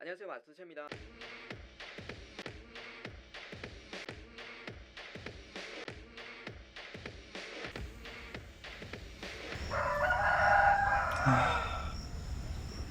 안녕하세요, 마스터체입니다.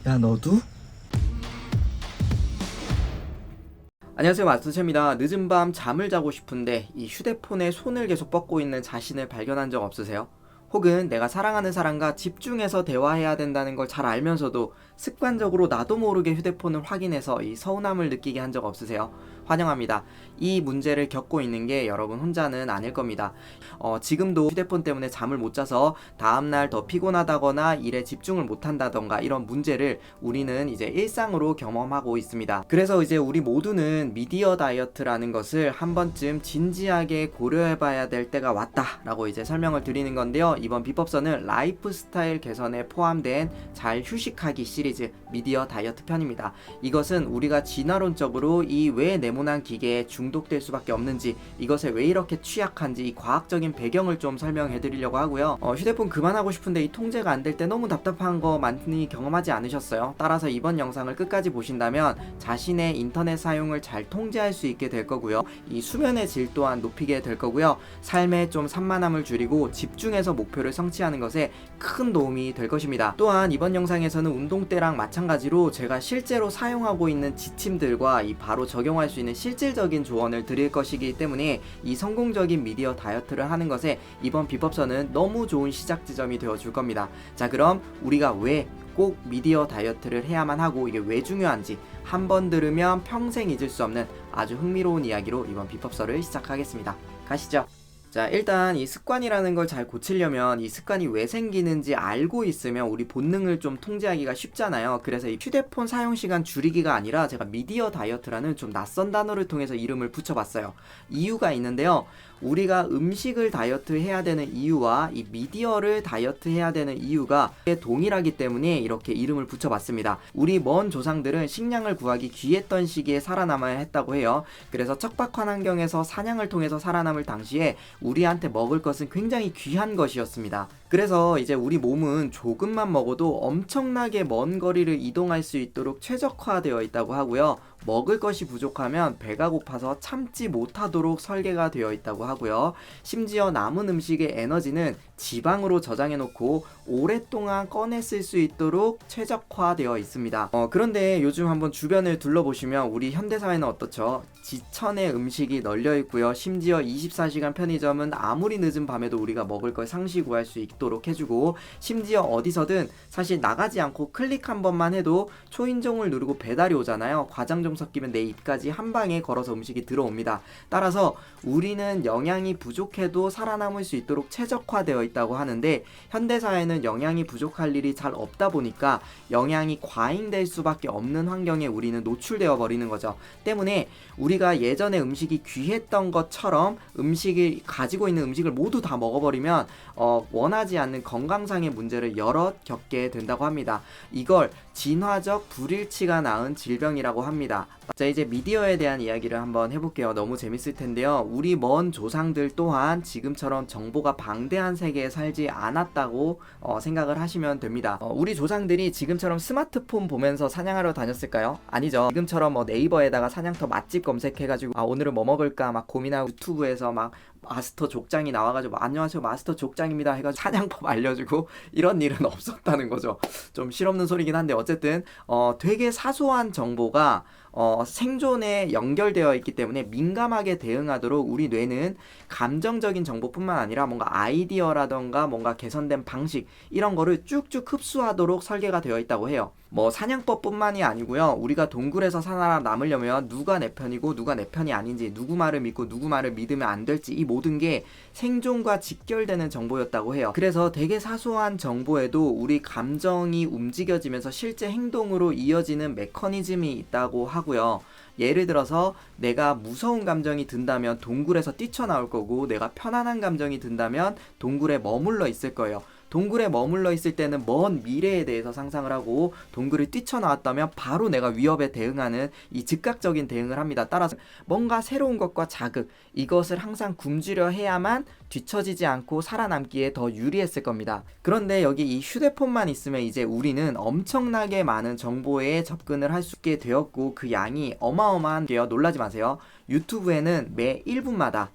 야, 너도? 안녕하세요, 마스터체입니다. 늦은 밤 잠을 자고 싶은데 이 휴대폰에 손을 계속 뻗고 있는 자신을 발견한 적 없으세요? 혹은 내가 사랑하는 사람과 집중해서 대화해야 된다는 걸 잘 알면서도 습관적으로 나도 모르게 휴대폰을 확인해서 이 서운함을 느끼게 한 적 없으세요? 환영합니다. 이 문제를 겪고 있는 게 여러분 혼자는 아닐 겁니다. 지금도 휴대폰 때문에 잠을 못 자서 다음날 더 피곤하다거나 일에 집중을 못 한다던가 이런 문제를 우리는 이제 일상으로 경험하고 있습니다. 그래서 이제 우리 모두는 미디어 다이어트라는 것을 한 번쯤 진지하게 고려해봐야 될 때가 왔다라고 이제 설명을 드리는 건데요. 이번 비법서는 라이프 스타일 개선에 포함된 잘 휴식하기 시리즈 미디어 다이어트 편입니다. 이것은 우리가 진화론적으로 이 왜 네모난 기계에 중독될 수밖에 없는지, 이것에 왜 이렇게 취약한지 이 과학적인 배경을 좀 설명해 드리려고 하고요. 휴대폰 그만하고 싶은데 이 통제가 안 될 때 너무 답답한 거 많이 경험하지 않으셨어요? 따라서 이번 영상을 끝까지 보신다면 자신의 인터넷 사용을 잘 통제할 수 있게 될 거고요. 이 수면의 질 또한 높이게 될 거고요. 삶에 좀 산만함을 줄이고 집중해서 목표를 성취하는 것에 큰 도움이 될 것입니다. 또한 이번 영상에서는 운동대랑 마찬가지로 제가 실제로 사용하고 있는 지침들과 이 바로 적용할 수 있는 실질적인 조언을 드릴 것이기 때문에 이 성공적인 미디어 다이어트를 하는 것에 이번 비법서는 너무 좋은 시작 지점이 되어 줄 겁니다. 자, 그럼 우리가 왜 꼭 미디어 다이어트를 해야만 하고 이게 왜 중요한지 한 번 들으면 평생 잊을 수 없는 아주 흥미로운 이야기로 이번 비법서를 시작하겠습니다. 가시죠. 자, 일단 이 습관이라는 걸 잘 고치려면 이 습관이 왜 생기는지 알고 있으면 우리 본능을 좀 통제하기가 쉽잖아요. 그래서 이 휴대폰 사용 시간 줄이기가 아니라 제가 미디어 다이어트라는 좀 낯선 단어를 통해서 이름을 붙여봤어요. 이유가 있는데요. 우리가 음식을 다이어트 해야 되는 이유와 이 미디어를 다이어트 해야 되는 이유가 동일하기 때문에 이렇게 이름을 붙여봤습니다. 우리 먼 조상들은 식량을 구하기 귀했던 시기에 살아남아야 했다고 해요. 그래서 척박한 환경에서 사냥을 통해서 살아남을 당시에 우리한테 먹을 것은 굉장히 귀한 것이었습니다. 그래서 이제 우리 몸은 조금만 먹어도 엄청나게 먼 거리를 이동할 수 있도록 최적화되어 있다고 하고요. 먹을 것이 부족하면 배가 고파서 참지 못하도록 설계가 되어 있다고 하고요. 심지어 남은 음식의 에너지는 지방으로 저장해 놓고 오랫동안 꺼내 쓸 수 있도록 최적화되어 있습니다. 그런데 요즘 한번 주변을 둘러보시면 우리 현대사회는 어떻죠? 지천에 음식이 널려 있고요. 심지어 24시간 편의점은 아무리 늦은 밤에도 우리가 먹을 걸 상시 구할 수 있도록 해주고, 심지어 어디서든 사실 나가지 않고 클릭 한 번만 해도 초인종을 누르고 배달이 오잖아요. 과장 좀 섞이면 내 입까지 한 방에 걸어서 음식이 들어옵니다. 따라서 우리는 영양이 부족해도 살아남을 수 있도록 최적화되어 있다고 하는데, 현대사회는 영양이 부족할 일이 잘 없다 보니까 영양이 과잉될 수밖에 없는 환경에 우리는 노출되어 버리는 거죠. 때문에 우리가 예전에 음식이 귀했던 것처럼 음식이 가지고 있는 음식을 모두 다 먹어버리면 원하지 않는 건강상의 문제를 여럿 겪게 된다고 합니다. 이걸 진화적 불일치가 낳은 질병이라고 합니다. 자, 이제 미디어에 대한 이야기를 한번 해볼게요. 너무 재밌을 텐데요. 우리 먼 조상들 또한 지금처럼 정보가 방대한 세계에 살지 않았다고 생각을 하시면 됩니다. 우리 조상들이 지금처럼 스마트폰 보면서 사냥하러 다녔을까요? 아니죠. 지금처럼 네이버에다가 사냥터 맛집 검색해가지고 오늘은 뭐 먹을까 막 고민하고 유튜브에서 막 마스터 족장이 나와가지고 안녕하세요 마스터 족장입니다 해가지고 사냥법 알려주고 이런 일은 없었다는 거죠. 좀 실없는 소리긴 한데 어쨌든 되게 사소한 정보가 생존에 연결되어 있기 때문에 민감하게 대응하도록 우리 뇌는 감정적인 정보뿐만 아니라 뭔가 아이디어라던가 뭔가 개선된 방식 이런 거를 쭉쭉 흡수하도록 설계가 되어 있다고 해요. 뭐 사냥법뿐만이 아니고요. 우리가 동굴에서 살아남으려면 누가 내 편이고 누가 내 편이 아닌지, 누구 말을 믿고 누구 말을 믿으면 안 될지, 이 모든 게 생존과 직결되는 정보였다고 해요. 그래서 되게 사소한 정보에도 우리 감정이 움직여지면서 실제 행동으로 이어지는 메커니즘이 있다고 하고요. 예를 들어서 내가 무서운 감정이 든다면 동굴에서 뛰쳐나올 거고, 내가 편안한 감정이 든다면 동굴에 머물러 있을 거예요. 동굴에 머물러 있을 때는 먼 미래에 대해서 상상을 하고 동굴을 뛰쳐나왔다면 바로 내가 위협에 대응하는 이 즉각적인 대응을 합니다. 따라서 뭔가 새로운 것과 자극, 이것을 항상 굶주려 해야만 뒤처지지 않고 살아남기에 더 유리했을 겁니다. 그런데 여기 이 휴대폰만 있으면 이제 우리는 엄청나게 많은 정보에 접근을 할 수 있게 되었고 그 양이 어마어마한데요. 놀라지 마세요. 유튜브에는 매 1분마다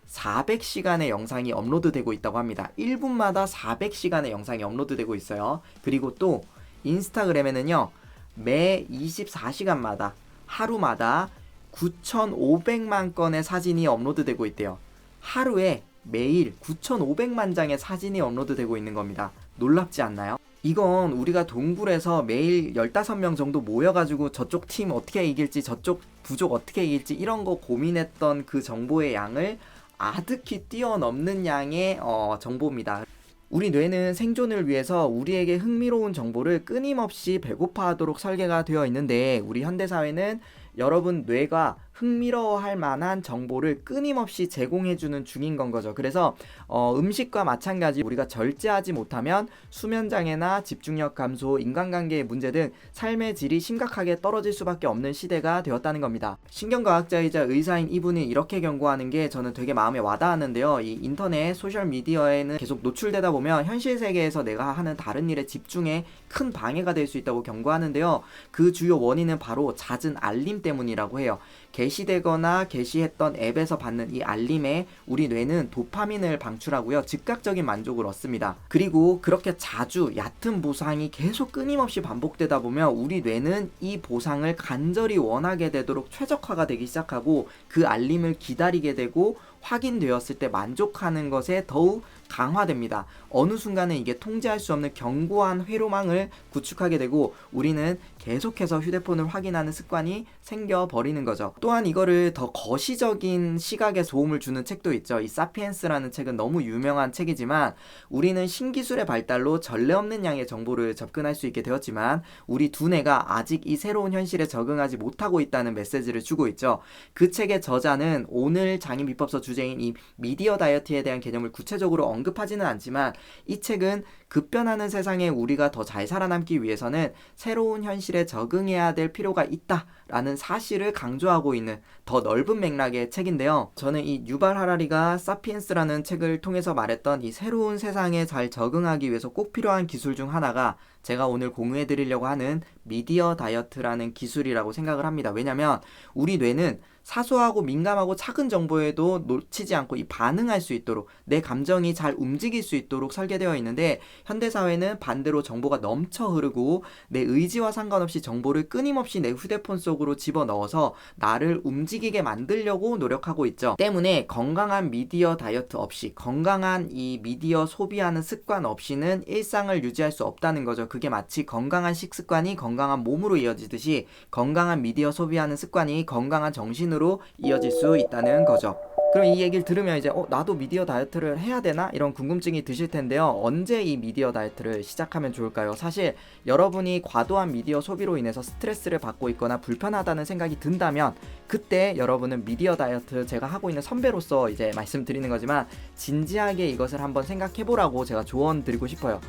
400시간의 영상이 업로드되고 있다고 합니다. 1분마다 400시간의 영상이 업로드되고 있어요. 그리고 또 인스타그램에는요, 매 24시간마다 하루마다 9,500만 건의 사진이 업로드되고 있대요. 하루에 매일 9,500만 장의 사진이 업로드되고 있는 겁니다. 놀랍지 않나요? 이건 우리가 동굴에서 매일 15명 정도 모여가지고 저쪽 팀 어떻게 이길지 저쪽 부족 어떻게 이길지 이런 거 고민했던 그 정보의 양을 아득히 뛰어넘는 양의 정보입니다. 우리 뇌는 생존을 위해서 우리에게 흥미로운 정보를 끊임없이 배고파하도록 설계가 되어 있는데 우리 현대사회는 여러분 뇌가 흥미로워할 만한 정보를 끊임없이 제공해주는 중인 건 거죠. 그래서 음식과 마찬가지 우리가 절제하지 못하면 수면장애나 집중력 감소, 인간관계의 문제 등 삶의 질이 심각하게 떨어질 수밖에 없는 시대가 되었다는 겁니다. 신경과학자이자 의사인 이분이 이렇게 경고하는 게 저는 되게 마음에 와닿았는데요. 이 인터넷, 소셜미디어에는 계속 노출되다 보면 현실 세계에서 내가 하는 다른 일에 집중에 큰 방해가 될 수 있다고 경고하는데요. 그 주요 원인은 바로 잦은 알림 때문이라고 해요. 게시되거나 게시했던 앱에서 받는 이 알림에 우리 뇌는 도파민을 방출하고요. 즉각적인 만족을 얻습니다. 그리고 그렇게 자주 얕은 보상이 계속 끊임없이 반복되다 보면 우리 뇌는 이 보상을 간절히 원하게 되도록 최적화가 되기 시작하고 그 알림을 기다리게 되고 확인되었을 때 만족하는 것에 더욱 강화됩니다. 어느 순간에 이게 통제할 수 없는 견고한 회로망을 구축하게 되고 우리는 계속해서 휴대폰을 확인하는 습관이 생겨버리는 거죠. 또한 이거를 더 거시적인 시각에 도움을 주는 책도 있죠. 이 사피엔스라는 책은 너무 유명한 책이지만 우리는 신기술의 발달로 전례 없는 양의 정보를 접근할 수 있게 되었지만 우리 두뇌가 아직 이 새로운 현실에 적응하지 못하고 있다는 메시지를 주고 있죠. 그 책의 저자는 오늘 장인비법서 주제인 이 미디어 다이어트에 대한 개념을 구체적으로 언급하지는 않지만 이 책은 급변하는 세상에 우리가 더 잘 살아남기 위해서는 새로운 현실에 적응해야 될 필요가 있다라는 사실을 강조하고 있는 더 넓은 맥락의 책인데요. 저는 이 유발 하라리가 사피엔스라는 책을 통해서 말했던 이 새로운 세상에 잘 적응하기 위해서 꼭 필요한 기술 중 하나가 제가 오늘 공유해 드리려고 하는 미디어 다이어트라는 기술이라고 생각을 합니다. 왜냐면 우리 뇌는 사소하고 민감하고 작은 정보에도 놓치지 않고 이 반응할 수 있도록 내 감정이 잘 움직일 수 있도록 설계되어 있는데 현대사회는 반대로 정보가 넘쳐 흐르고 내 의지와 상관없이 정보를 끊임없이 내 휴대폰 속으로 집어넣어서 나를 움직이게 만들려고 노력하고 있죠. 때문에 건강한 미디어 다이어트 없이 건강한 이 미디어 소비하는 습관 없이는 일상을 유지할 수 없다는 거죠. 그게 마치 건강한 식습관이 건강한 몸으로 이어지듯이 건강한 미디어 소비하는 습관이 건강한 정신으로 이어질 수 있다는 거죠. 그럼 이 얘기를 들으면 이제 나도 미디어 다이어트를 해야 되나? 이런 궁금증이 드실 텐데요. 언제 이 미디어 다이어트를 시작하면 좋을까요? 사실 여러분이 과도한 미디어 소비로 인해서 스트레스를 받고 있거나 불편하다는 생각이 든다면 그때 여러분은 미디어 다이어트 제가 하고 있는 선배로서 이제 말씀드리는 거지만 진지하게 이것을 한번 생각해보라고 제가 조언 드리고 싶어요.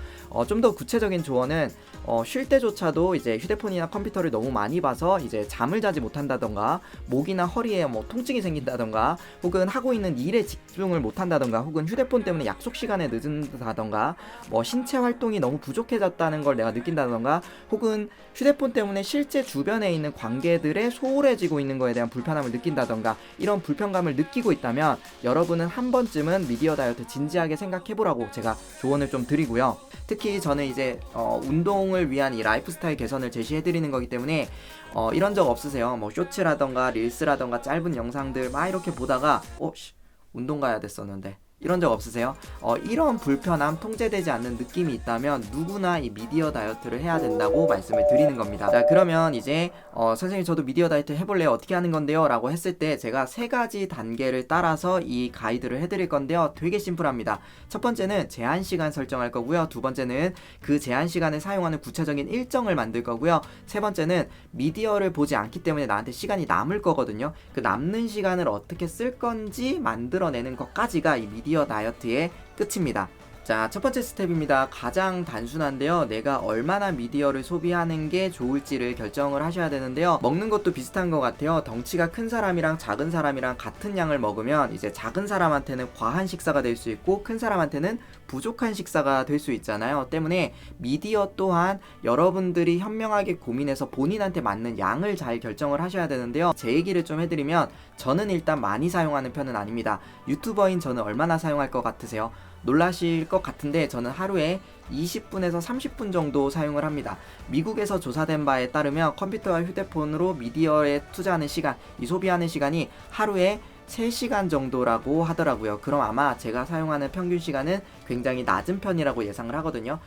좀 더 구체적인 조언은 쉴 때조차도 이제 휴대폰이나 컴퓨터를 너무 많이 봐서 이제 잠을 자지 못한다던가 목이나 허리에 뭐 통증이 생긴다던가 혹은 하고 있는 일에 집중을 못한다던가 혹은 휴대폰 때문에 약속 시간에 늦은다던가 뭐 신체 활동이 너무 부족해졌다는 걸 내가 느낀다던가 혹은 휴대폰 때문에 실제 주변에 있는 관계들에 소홀해지고 있는 거에 대한 불편함을 느낀다던가 이런 불편감을 느끼고 있다면 여러분은 한 번쯤은 미디어 다이어트 진지하게 생각해보라고 제가 조언을 좀 드리고요. 특히 저는 이제 운동을 위한 이 라이프 스타일 개선을 제시해드리는 거기 때문에 이런 적 없으세요? 뭐 쇼츠라던가 릴스라던가 짧은 영상들 막 이렇게 보다가 운동 가야 됐었는데 이런 적 없으세요? 이런 불편함, 통제되지 않는 느낌이 있다면 누구나 이 미디어 다이어트를 해야 된다고 말씀을 드리는 겁니다. 자, 그러면 이제 선생님 저도 미디어 다이어트 해볼래요. 어떻게 하는 건데요? 라고 했을 때 제가 3가지 단계를 따라서 이 가이드를 해드릴 건데요. 되게 심플합니다. 첫 번째는 제한 시간 설정할 거고요. 두 번째는 그 제한 시간에 사용하는 구체적인 일정을 만들 거고요. 세 번째는 미디어를 보지 않기 때문에 나한테 시간이 남을 거거든요. 그 남는 시간을 어떻게 쓸 건지 만들어내는 것까지가 이 미디어 다이어트의 끝입니다. 자, 첫 번째 스텝입니다. 가장 단순한데요. 내가 얼마나 미디어를 소비하는 게 좋을지를 결정을 하셔야 되는데요. 먹는 것도 비슷한 것 같아요. 덩치가 큰 사람이랑 작은 사람이랑 같은 양을 먹으면 이제 작은 사람한테는 과한 식사가 될 수 있고 큰 사람한테는 부족한 식사가 될 수 있잖아요. 때문에 미디어 또한 여러분들이 현명하게 고민해서 본인한테 맞는 양을 잘 결정을 하셔야 되는데요. 제 얘기를 좀 해드리면 저는 일단 많이 사용하는 편은 아닙니다. 유튜버인 저는 얼마나 사용할 것 같으세요? 놀라실 것 같은데 저는 하루에 20분에서 30분 정도 사용을 합니다. 미국에서 조사된 바에 따르면 컴퓨터와 휴대폰으로 미디어에 투자하는 시간, 이 소비하는 시간이 하루에 3시간 정도라고 하더라고요. 그럼 아마 제가 사용하는 평균 시간은 굉장히 낮은 편이라고 예상을 하거든요.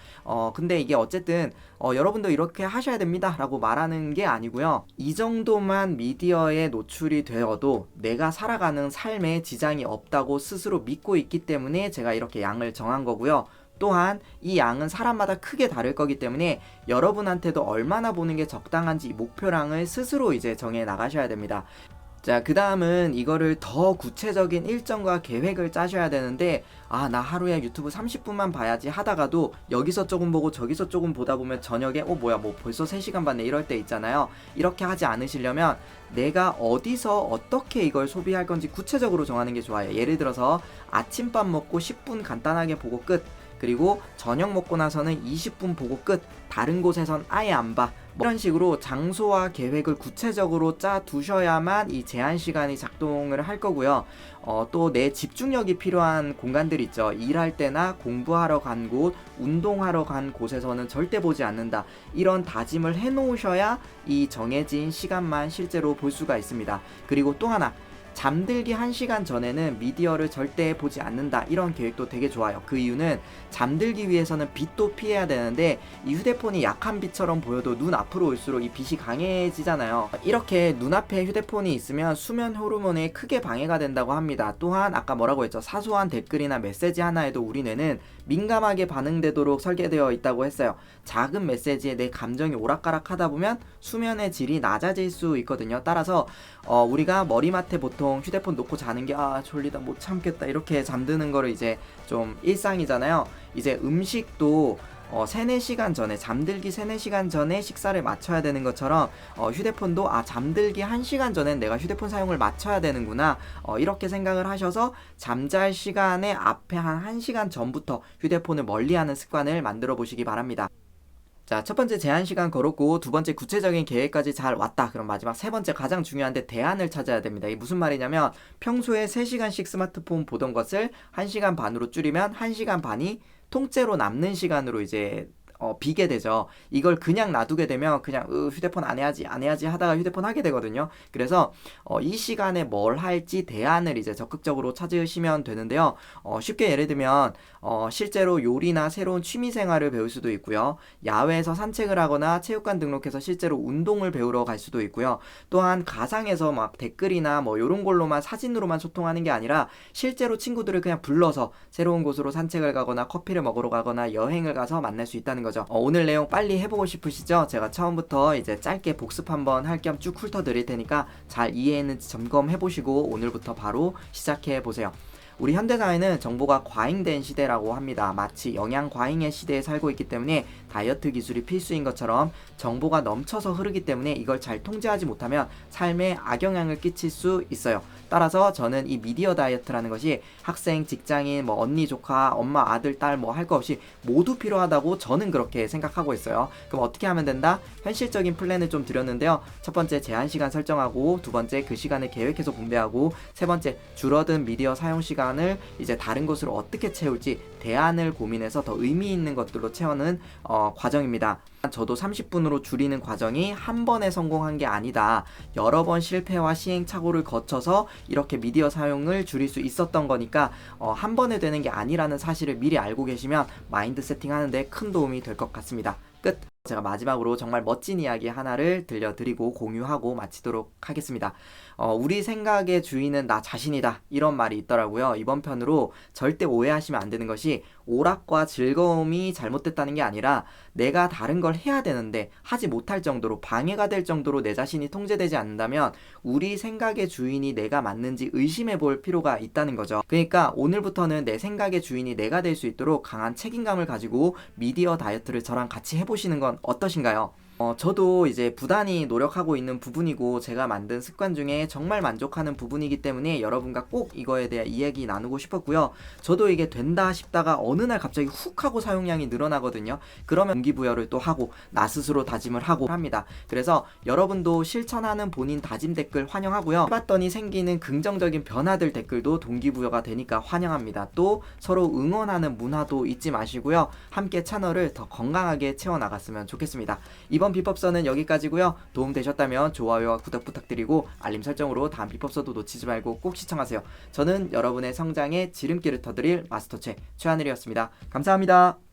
근데 이게 어쨌든 여러분도 이렇게 하셔야 됩니다 라고 말하는 게 아니고요. 이 정도만 미디어에 노출이 되어도 내가 살아가는 삶에 지장이 없다고 스스로 믿고 있기 때문에 제가 이렇게 양을 정한 거고요. 또한 이 양은 사람마다 크게 다를 거기 때문에 여러분한테도 얼마나 보는 게 적당한지 목표량을 스스로 이제 정해 나가셔야 됩니다. 자, 그 다음은 이거를 더 구체적인 일정과 계획을 짜셔야 되는데 나 하루에 유튜브 30분만 봐야지 하다가도 여기서 조금 보고 저기서 조금 보다 보면 저녁에 뭐야 뭐 벌써 3시간 봤네 이럴 때 있잖아요. 이렇게 하지 않으시려면 내가 어디서 어떻게 이걸 소비할 건지 구체적으로 정하는 게 좋아요. 예를 들어서 아침밥 먹고 10분 간단하게 보고 끝, 그리고 저녁 먹고 나서는 20분 보고 끝, 다른 곳에선 아예 안 봐. 이런 식으로 장소와 계획을 구체적으로 짜 두셔야만 이 제한 시간이 작동을 할 거고요. 또 내 집중력이 필요한 공간들 있죠. 일할 때나 공부하러 간 곳, 운동하러 간 곳에서는 절대 보지 않는다. 이런 다짐을 해 놓으셔야 이 정해진 시간만 실제로 볼 수가 있습니다. 그리고 또 하나, 잠들기 1시간 전에는 미디어를 절대 보지 않는다. 이런 계획도 되게 좋아요. 그 이유는 잠들기 위해서는 빛도 피해야 되는데 이 휴대폰이 약한 빛처럼 보여도 눈 앞으로 올수록 이 빛이 강해지잖아요. 이렇게 눈앞에 휴대폰이 있으면 수면 호르몬에 크게 방해가 된다고 합니다. 또한 아까 뭐라고 했죠? 사소한 댓글이나 메시지 하나에도 우리 뇌는 민감하게 반응되도록 설계되어 있다고 했어요. 작은 메시지에 내 감정이 오락가락 하다 보면 수면의 질이 낮아질 수 있거든요. 따라서 우리가 머리맡에 보통 휴대폰 놓고 자는 게 졸리다 못 참겠다 이렇게 잠드는 거를 이제 좀 일상이잖아요. 이제 음식도 3-4시간 전에, 잠들기 3-4시간 전에 식사를 맞춰야 되는 것처럼 휴대폰도 잠들기 1시간 전엔 내가 휴대폰 사용을 맞춰야 되는구나, 이렇게 생각을 하셔서 잠잘 시간에 앞에 한 1시간 전부터 휴대폰을 멀리하는 습관을 만들어 보시기 바랍니다. 자, 첫 번째 제한 시간 걸었고 두 번째 구체적인 계획까지 잘 왔다. 그럼 마지막 세 번째 가장 중요한데 대안을 찾아야 됩니다. 이게 무슨 말이냐면 평소에 3시간씩 스마트폰 보던 것을 1시간 반으로 줄이면 1시간 반이 통째로 남는 시간으로 이제 비게 되죠. 이걸 그냥 놔두게 되면 그냥 휴대폰 안 해야지 하다가 휴대폰 하게 되거든요. 그래서 이 시간에 뭘 할지 대안을 이제 적극적으로 찾으시면 되는데요. 쉽게 예를 들면 실제로 요리나 새로운 취미 생활을 배울 수도 있고요. 야외에서 산책을 하거나 체육관 등록해서 실제로 운동을 배우러 갈 수도 있고요. 또한 가상에서 막 댓글이나 뭐 이런 걸로만 사진으로만 소통하는 게 아니라 실제로 친구들을 그냥 불러서 새로운 곳으로 산책을 가거나 커피를 먹으러 가거나 여행을 가서 만날 수 있다는 거죠. 오늘 내용 빨리 해보고 싶으시죠? 제가 처음부터 이제 짧게 복습 한번 할 겸 쭉 훑어 드릴 테니까 잘 이해했는지 점검해 보시고 오늘부터 바로 시작해 보세요. 우리 현대사회는 정보가 과잉된 시대라고 합니다. 마치 영양 과잉의 시대에 살고 있기 때문에 다이어트 기술이 필수인 것처럼 정보가 넘쳐서 흐르기 때문에 이걸 잘 통제하지 못하면 삶에 악영향을 끼칠 수 있어요. 따라서 저는 이 미디어 다이어트라는 것이 학생, 직장인, 뭐 언니, 조카, 엄마, 아들, 딸 뭐 할 거 없이 모두 필요하다고 저는 그렇게 생각하고 있어요. 그럼 어떻게 하면 된다? 현실적인 플랜을 좀 드렸는데요. 첫 번째 제한 시간 설정하고, 두 번째 그 시간을 계획해서 분배하고, 세 번째 줄어든 미디어 사용 시간을 이제 다른 것으로 어떻게 채울지 대안을 고민해서 더 의미 있는 것들로 채우는 과정입니다. 저도 30분으로 줄이는 과정이 한 번에 성공한 게 아니다. 여러 번 실패와 시행착오를 거쳐서 이렇게 미디어 사용을 줄일 수 있었던 거니까 한 번에 되는 게 아니라는 사실을 미리 알고 계시면 마인드 세팅하는데 큰 도움이 될 것 같습니다. 끝! 제가 마지막으로 정말 멋진 이야기 하나를 들려드리고 공유하고 마치도록 하겠습니다. 우리 생각의 주인은 나 자신이다, 이런 말이 있더라고요. 이번 편으로 절대 오해하시면 안 되는 것이 오락과 즐거움이 잘못됐다는 게 아니라 내가 다른 걸 해야 되는데 하지 못할 정도로 방해가 될 정도로 내 자신이 통제되지 않는다면 우리 생각의 주인이 내가 맞는지 의심해 볼 필요가 있다는 거죠. 그러니까 오늘부터는 내 생각의 주인이 내가 될 수 있도록 강한 책임감을 가지고 미디어 다이어트를 저랑 같이 해보시는 건 어떠신가요? 저도 이제 부단히 노력하고 있는 부분이고 제가 만든 습관 중에 정말 만족하는 부분이기 때문에 여러분과 꼭 이거에 대해 이야기 나누고 싶었고요. 저도 이게 된다 싶다가 어느 날 갑자기 훅 하고 사용량이 늘어나거든요. 그러면 동기부여를 또 하고 나 스스로 다짐을 하고 합니다. 그래서 여러분도 실천하는 본인 다짐 댓글 환영하고요. 해봤더니 생기는 긍정적인 변화들 댓글도 동기부여가 되니까 환영합니다. 또 서로 응원하는 문화도 잊지 마시고요. 함께 채널을 더 건강하게 채워나갔으면 좋겠습니다. 이번 비법서는 여기까지고요. 도움되셨다면 좋아요와 구독 부탁드리고 알림 설정으로 다음 비법서도 놓치지 말고 꼭 시청하세요. 저는 여러분의 성장에 지름길을 터드릴 마스터체 최하늘이었습니다. 감사합니다.